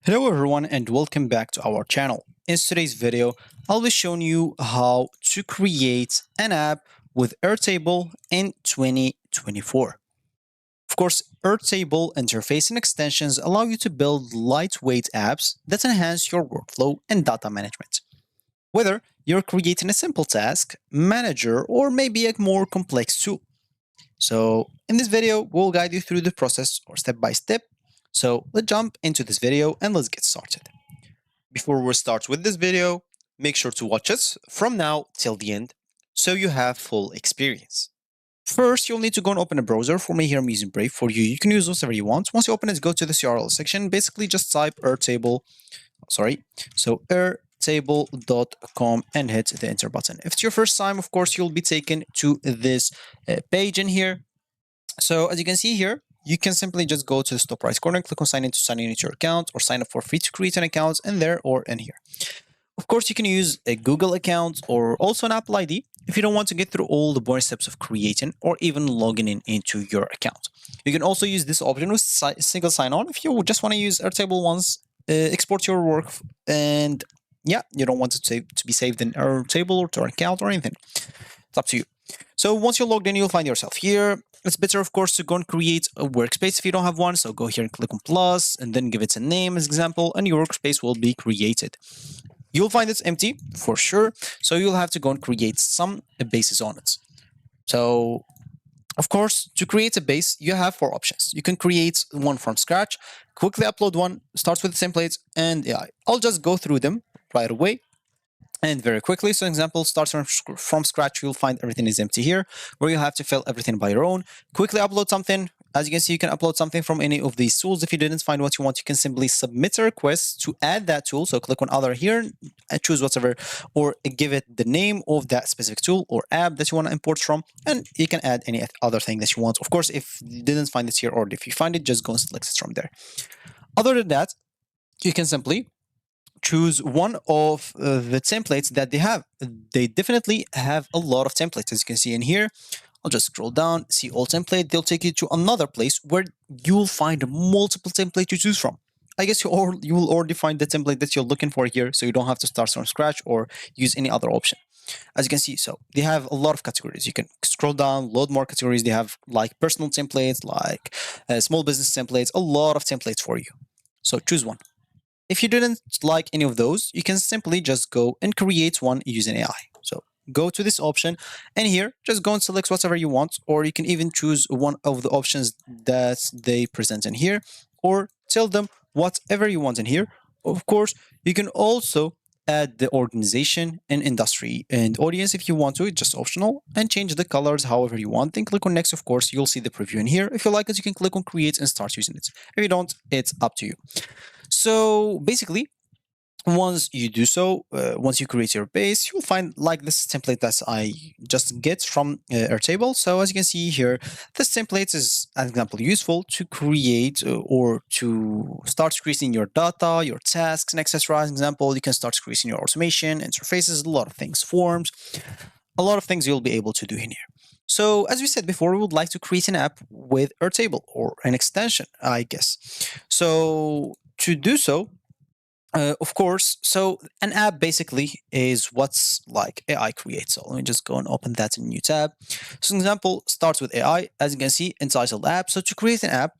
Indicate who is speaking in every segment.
Speaker 1: Hello everyone and welcome back to our channel. In today's video, I'll be showing you how to create an app with Airtable in 2024. Of course, Airtable interface and extensions allow you to build lightweight apps that enhance your workflow and data management. Whether you're creating a simple task, manager, or maybe a more complex tool. So in this video, we'll guide you through the process or step by step. So let's jump into this video and let's get started. Before we start with this video, make sure to watch it from now till the end so you have full experience. First, you'll need to go and open a browser. For me here, I'm using Brave. For you, you can use whatever you want. Once you open it, go to this URL section. Basically, just type Airtable, so airtable.com and hit the enter button. If it's your first time, of course, you'll be taken to this page in here. So as you can see here, you can simply just go to the top right corner, click on sign in to sign into your account, or sign up for free to create an account in there or in here. Of course, you can use a Google account or also an Apple ID if you don't want to get through all the boring steps of creating or even logging in into your account. You can also use this option with single sign-on if you just want to use Airtable once, export your work, and yeah, you don't want it to be saved in Airtable or to an account or anything. It's up to you. So once you're logged in, you'll find yourself here. It's better, of course, to go and create a workspace if you don't have one. So go here and click on plus and then give it a name as example, and your workspace will be created. You'll find it's empty for sure. So you'll have to go and create some bases on it. So of course, to create a base, you have four options. You can create one from scratch, quickly upload one, starts with templates, and yeah, I'll just go through them right away and very quickly. So example starts from scratch. You'll find everything is empty here where you have to fill everything by your own. Quickly upload something. As you can see, you can upload something from any of these tools. If you didn't find what you want, you can simply submit a request to add that tool. So click on other here and choose whatever, or give it the name of that specific tool or app that you want to import from, and you can add any other thing that you want. Of course, if you didn't find it here or if you find it, just go and select it from there. Other than that, you can simply choose one of the templates that they have. They definitely have a lot of templates, as you can see in here. I'll just scroll down, see all template. They'll take you to another place where you'll find multiple templates to choose from. I guess you will already find the template that you're looking for here, so you don't have to start from scratch or use any other option. As you can see, so they have a lot of categories. You can scroll down, load more categories. They have like personal templates, like small business templates, a lot of templates for you. So choose one. If you didn't like any of those, you can simply just go and create one using AI. So go to this option and here, just go and select whatever you want, or you can even choose one of the options that they present in here, or tell them whatever you want in here. Of course, you can also add the organization and industry and audience if you want to. It's just optional, and change the colors however you want. Then click on next. Of course, you'll see the preview in here. If you like it, you can click on create and start using it. If you don't, it's up to you. So basically, once you do so, once you create your base, you'll find like this template that I just get from Airtable. So as you can see here, this template is, an example, useful to create or to start creating your data, your tasks, and etc. As an example, you can start creating your automation, interfaces, a lot of things, forms, a lot of things you'll be able to do in here. So as we said before, we would like to create an app with Airtable or an extension, I guess. So to do so, of course, so an app basically is what's like AI creates. So let me just go and open that in a new tab. So an example starts with AI, as you can see, entitled app. So to create an app,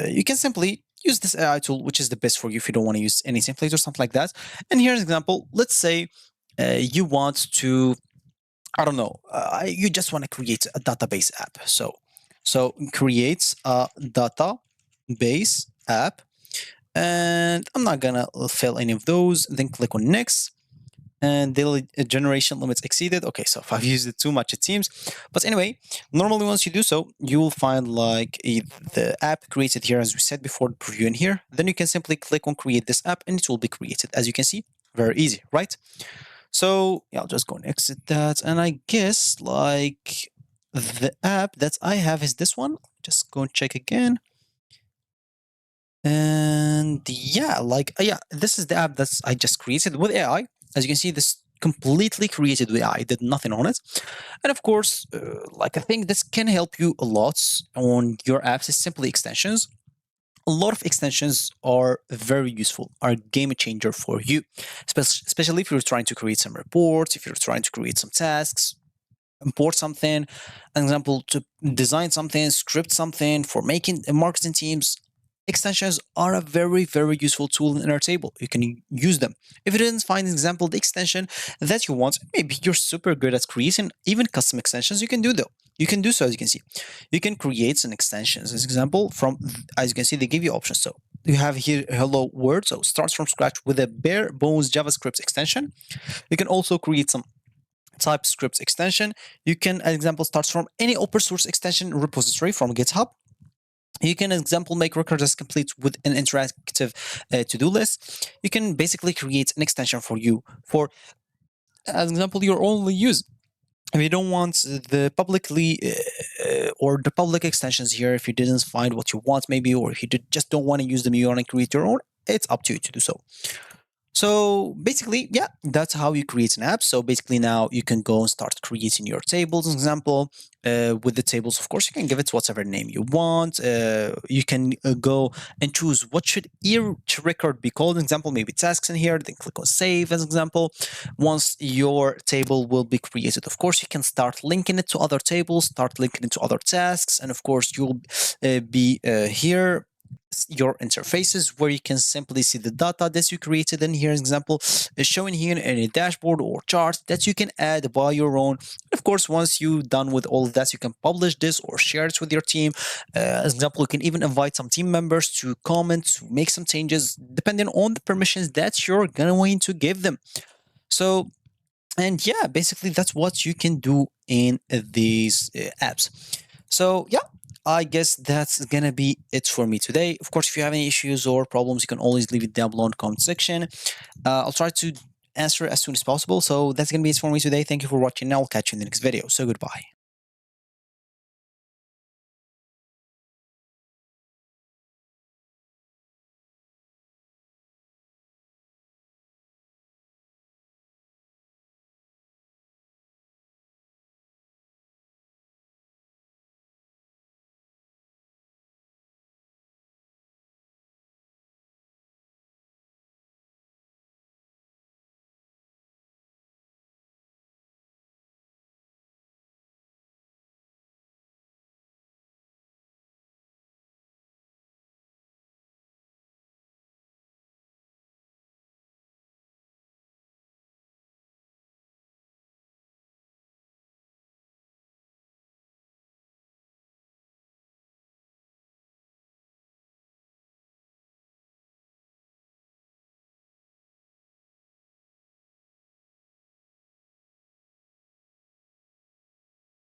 Speaker 1: you can simply use this AI tool, which is the best for you if you don't want to use any template or something like that. And here's an example. Let's say you want to, I don't know, you just want to create a database app. So create a database app, and I'm not gonna fill any of those. Then click on next, and daily generation limits exceeded. Okay, so if I've used it too much, it seems. But anyway, normally once you do so, you will find like the app created here, as we said before, the preview in here. Then you can simply click on create this app, and it will be created. As you can see, very easy, right? So yeah, I'll just go and exit that, and I guess like the app that I have is this one. Just go and check again. And yeah, yeah, this is the app that I just created with AI. As you can see, this completely created with AI. I did nothing on it. And of course, like I think this can help you a lot on your apps is simply extensions. A lot of extensions are very useful, are game changer for you, especially if you're trying to create some reports, if you're trying to create some tasks, import something, an example to design something, script something for making marketing teams. Extensions are a very, very useful tool in Airtable. You can use them. If you didn't find an example, the extension that you want, maybe you're super good at creating even custom extensions, you can do though. You can do so, as you can see. You can create some extensions. As example, from as you can see, they give you options. So you have here hello world. So starts from scratch with a bare bones JavaScript extension. You can also create some TypeScript extension. You can, an example, starts from any open source extension repository from GitHub. You can, example, make records as complete with an interactive to-do list. You can basically create an extension for you for, as example, your only use. If you don't want the publicly or the public extensions here, if you didn't find what you want, maybe, or if you just don't want to use them, you want to create your own, it's up to you to do so. So basically, yeah, that's how you create an app. So basically now you can go and start creating your tables, an example. With the tables, of course, you can give it whatever name you want. You can go and choose what should each record be called. An example, maybe tasks in here, then click on save as an example. Once your table will be created, of course, you can start linking it to other tables, start linking it to other tasks. And of course, you'll be here your interfaces where you can simply see the data that you created. And here, example, is showing here in a dashboard or chart that you can add by your own. Of course, once you're done with all of that, you can publish this or share it with your team. As example, you can even invite some team members to comment, to make some changes, depending on the permissions that you're going to give them. So, and yeah, basically that's what you can do in these apps. So yeah, I guess that's gonna be it for me today. Of course, if you have any issues or problems, you can always leave it down below in the comment section. I'll try to answer as soon as possible. So that's gonna be it for me today. Thank you for watching. I'll catch you in the next video. So goodbye.